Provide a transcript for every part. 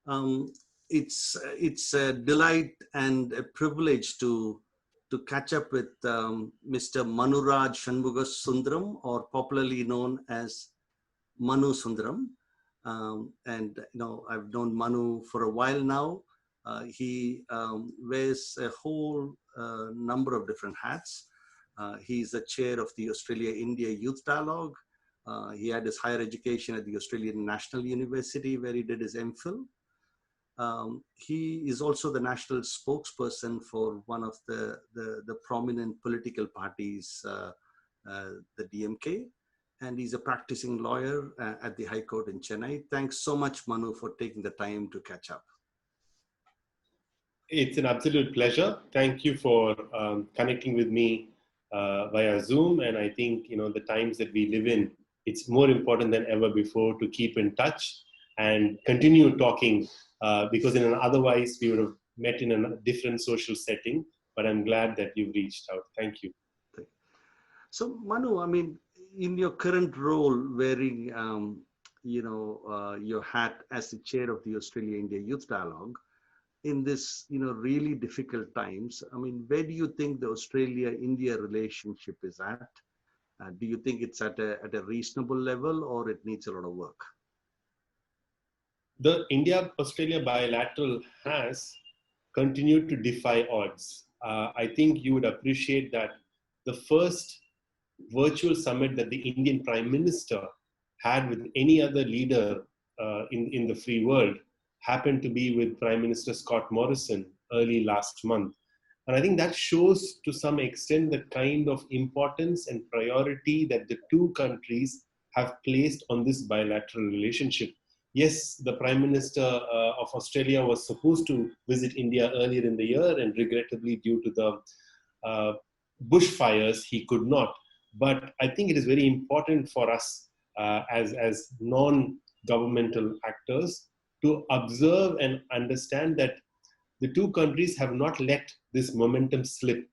Um, it's a delight and a privilege to catch up with Mr. Manuraj Sundaram, or popularly known as Manu Sundaram. And I've known Manu for a while now. He wears a whole number of different hats. He's the chair of the Australia-India Youth Dialogue. He had his higher education at the Australian National University, where he did his MPhil. He is also the national spokesperson for one of the prominent political parties, the DMK, and he's a practicing lawyer at the High Court in Chennai. Thanks so much, Manu, for taking the time to catch up. It's an absolute pleasure. Thank you for connecting with me via Zoom. And I think, the times that we live in, it's more important than ever before to keep in touch and continue talking because otherwise we would have met in a different social setting. But I'm glad that you've reached out. Thank you. So, Manu, I mean, in your current role, wearing your hat as the chair of the Australia-India Youth Dialogue, in this really difficult times, I mean, where do you think the Australia-India relationship is at? Do you think it's at a reasonable level, or it needs a lot of work? The India-Australia bilateral has continued to defy odds. I think you would appreciate that the first virtual summit that the Indian Prime Minister had with any other leader in the free world happened to be with Prime Minister Scott Morrison early last month. And I think that shows to some extent the kind of importance and priority that the two countries have placed on this bilateral relationship. Yes, the Prime Minister of Australia was supposed to visit India earlier in the year, and regrettably due to the bushfires, he could not. But I think it is very important for us as non-governmental actors to observe and understand that the two countries have not let this momentum slip.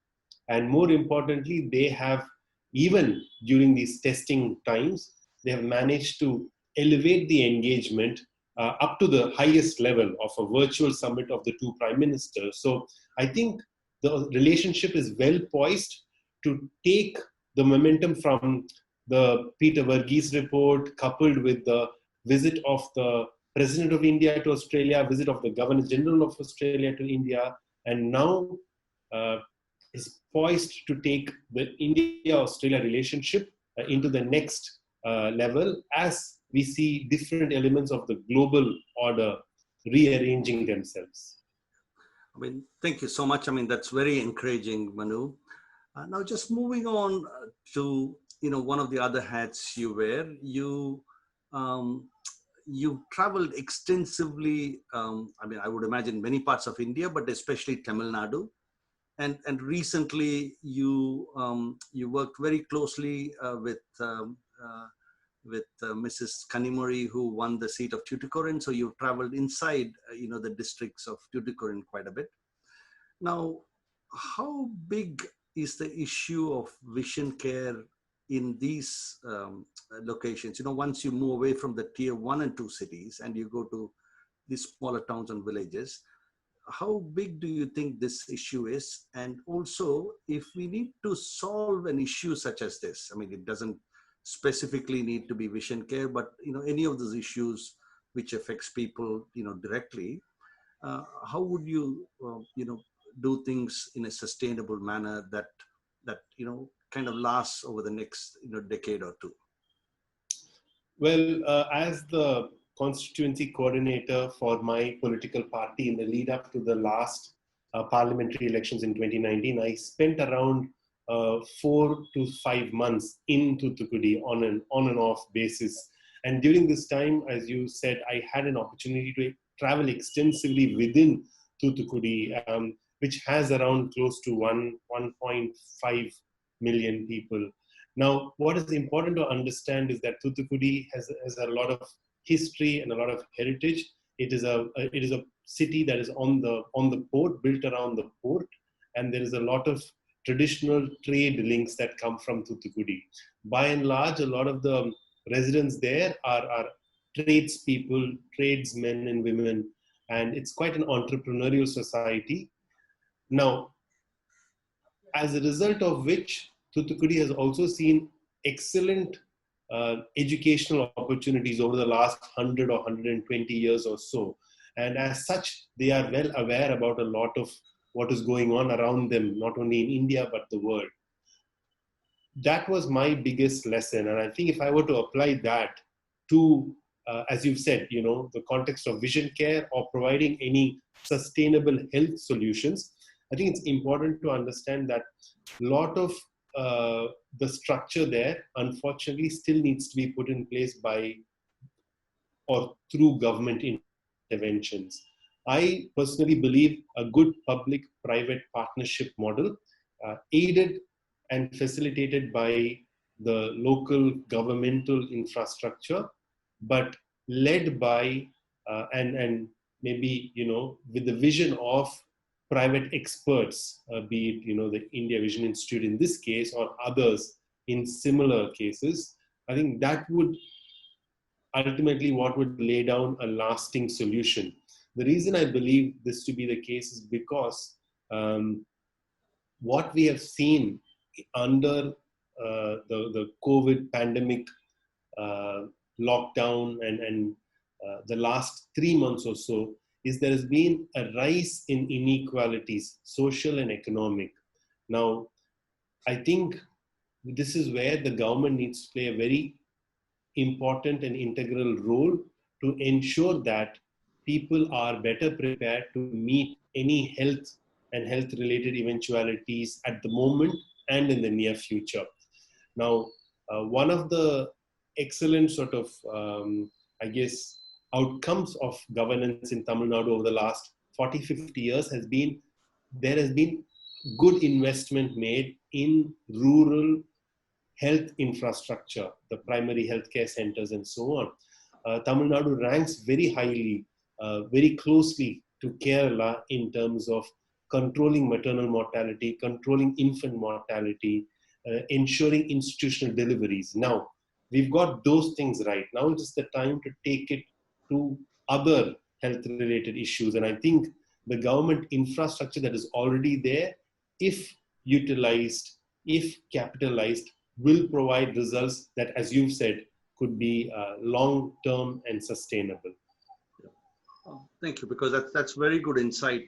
And more importantly, they have, even during these testing times, they have managed to elevate the engagement up to the highest level of a virtual summit of the two prime ministers. So I think the relationship is well poised to take the momentum from the Peter Verghese report, coupled with the visit of the President of India to Australia, visit of the Governor General of Australia to India, and now is poised to take the India-Australia relationship into the next level as we see different elements of the global order rearranging themselves. I mean, thank you so much. I mean, that's very encouraging, Manu. Now, just moving on to one of the other hats you wear, you've traveled extensively. I mean, I would imagine many parts of India, but especially Tamil Nadu. And recently, you worked very closely with Mrs. Kanimuri, who won the seat of Tuticorin. So you traveled inside, the districts of Tuticorin quite a bit. Now, how big is the issue of vision care in these locations? Once you move away from the tier 1 and 2 cities and you go to these smaller towns and villages, how big do you think this issue is? And also, if we need to solve an issue such as this, I mean, it doesn't specifically need to be vision care, but any of those issues which affects people directly, how would you do things in a sustainable manner that kind of lasts over the next decade or two? Well, as the constituency coordinator for my political party in the lead up to the last parliamentary elections in 2019, I spent around 4 to 5 months in Thoothukudi on and off basis. And during this time, as you said, I had an opportunity to travel extensively within Thoothukudi, which has around close to 1.5 million people. Now, what is important to understand is that Thoothukudi has a lot of history and a lot of heritage. It is a city that is on the port, built around the port, and there is a lot of traditional trade links that come from Thoothukudi. By and large, a lot of the residents there are tradespeople, tradesmen and women, and it's quite an entrepreneurial society. Now, as a result of which, Thoothukudi has also seen excellent educational opportunities over the last 100 or 120 years or so. And as such, they are well aware about a lot of what is going on around them, not only in India, but the world. That was my biggest lesson. And I think if I were to apply that to, as you've said, the context of vision care or providing any sustainable health solutions, I think it's important to understand that a lot of the structure there, unfortunately, still needs to be put in place by or through government interventions. I personally believe a good public-private partnership model, aided and facilitated by the local governmental infrastructure, but led by and maybe with the vision of private experts, be it the India Vision Institute in this case or others in similar cases. I think that would ultimately what would lay down a lasting solution. The reason I believe this to be the case is because what we have seen under the COVID pandemic lockdown and the last 3 months or so is there has been a rise in inequalities, social and economic. Now, I think this is where the government needs to play a very important and integral role to ensure that people are better prepared to meet any health and health related eventualities at the moment and in the near future. Now, one of the excellent sort of, outcomes of governance in Tamil Nadu over the last 40, 50 years has been, there has been good investment made in rural health infrastructure, the primary healthcare centers and so on. Tamil Nadu ranks very highly, very closely to Kerala in terms of controlling maternal mortality, controlling infant mortality, ensuring institutional deliveries. Now, we've got those things right. Now is the time to take it to other health-related issues. And I think the government infrastructure that is already there, if utilized, if capitalized, will provide results that, as you've said, could be long-term and sustainable. Thank you, because that's very good insight,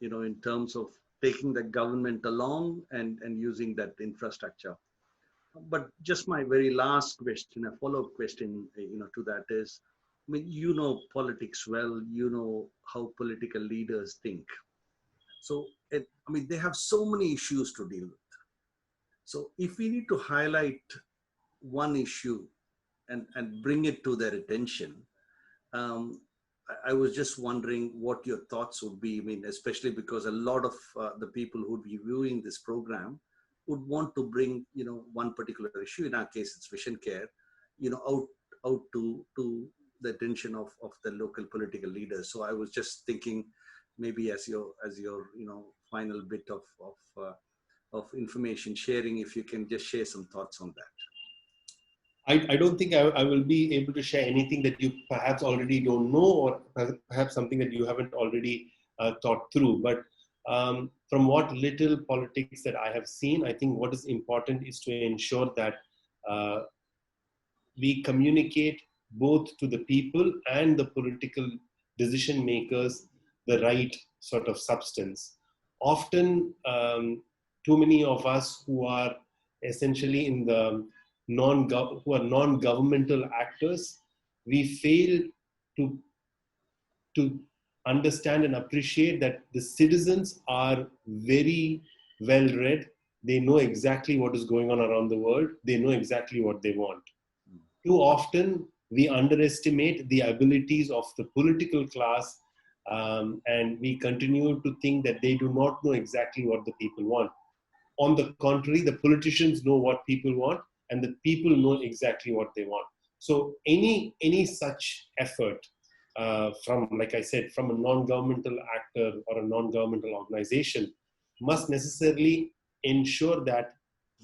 in terms of taking the government along and using that infrastructure. But just my very last question, a follow-up question, to that is, I mean, politics well, how political leaders think. So, they have so many issues to deal with. So if we need to highlight one issue and bring it to their attention, I was just wondering what your thoughts would be. I mean, especially because a lot of the people who would be viewing this program would want to bring, one particular issue. In our case, it's vision care, out to the attention of the local political leaders. So I was just thinking, maybe as your final bit of information sharing, if you can just share some thoughts on that. I don't think I will be able to share anything that you perhaps already don't know, or perhaps something that you haven't already thought through. But from what little politics that I have seen, I think what is important is to ensure that we communicate both to the people and the political decision makers the right sort of substance. Often, too many of us who are essentially in the who are non-governmental actors, we fail to understand and appreciate that the citizens are very well read. They know exactly what is going on around the world. They know exactly what they want. Too often, we underestimate the abilities of the political class, and we continue to think that they do not know exactly what the people want. On the contrary, the politicians know what people want, and the people know exactly what they want. So any such effort from, like I said, from a non-governmental actor or a non-governmental organization must necessarily ensure that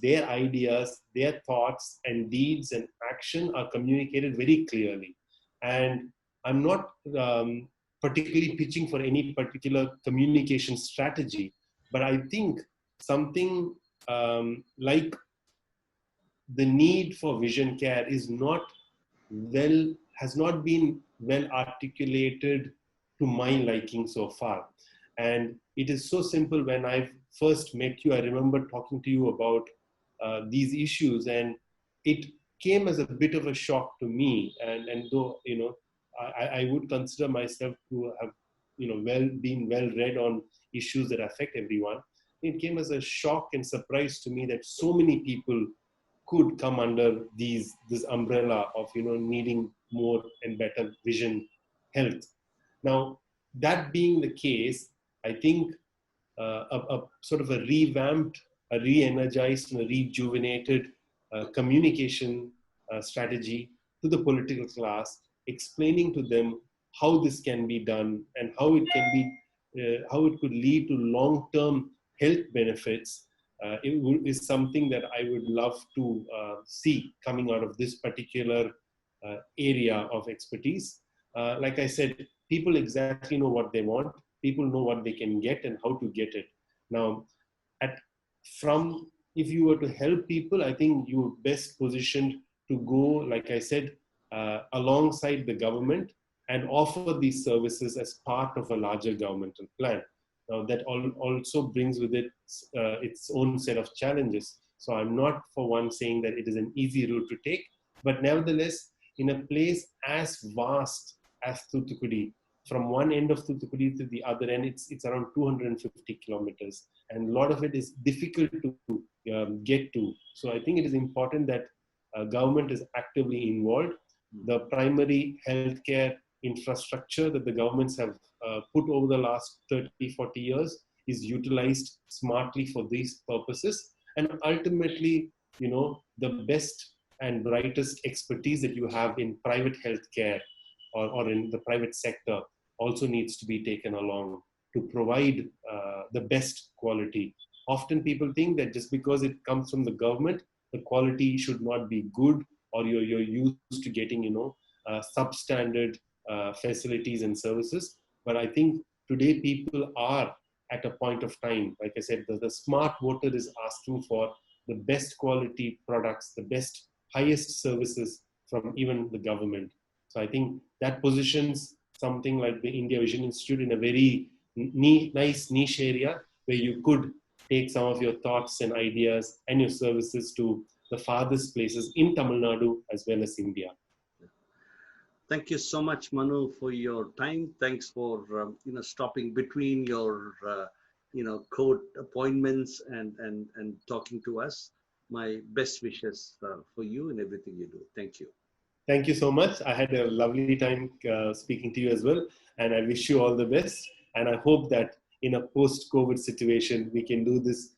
their ideas, their thoughts and deeds and action are communicated very clearly. And I'm not particularly pitching for any particular communication strategy. But I think something like the need for vision care has not been well articulated to my liking so far. And it is so simple. When I first met you, I remember talking to you about these issues, and it came as a bit of a shock to me. And though, I would consider myself to have, been well read on issues that affect everyone, it came as a shock and surprise to me that so many people could come under this umbrella of needing more and better vision health. Now, that being the case, I think a sort of a revamped, a re-energized, and a rejuvenated communication strategy to the political class, explaining to them how this can be done and how it can be, how it could lead to long-term health benefits, is something that I would love to see coming out of this particular area of expertise. Like I said, people exactly know what they want. People know what they can get and how to get it. Now, if you were to help people, I think you're best positioned to go, like I said, alongside the government and offer these services as part of a larger governmental plan. Now, that also brings with it its own set of challenges. So I'm not for one saying that it is an easy route to take, but nevertheless, in a place as vast as Thoothukudi, from one end of Thoothukudi to the other end, it's around 250 kilometers. And a lot of it is difficult to get to. So I think it is important that government is actively involved. The primary healthcare infrastructure that the governments have put over the last 30, 40 years is utilized smartly for these purposes. And ultimately, the best and brightest expertise that you have in private healthcare or in the private sector also needs to be taken along to provide the best quality. Often people think that just because it comes from the government, the quality should not be good, or you're used to getting, substandard facilities and services. But I think today people are at a point of time, like I said, the smart voter is asking for the best quality products, the best, highest services from even the government. So I think that positions something like the India Vision Institute in a very nice niche area where you could take some of your thoughts and ideas and your services to the farthest places in Tamil Nadu as well as India. Thank you so much, Manu, for your time. Thanks for stopping between your court appointments and talking to us. My best wishes for you and everything you do. Thank you. Thank you so much. I had a lovely time speaking to you as well, and I wish you all the best. And I hope that in a post-COVID situation, we can do this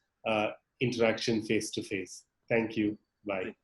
interaction face to face. Thank you. Bye.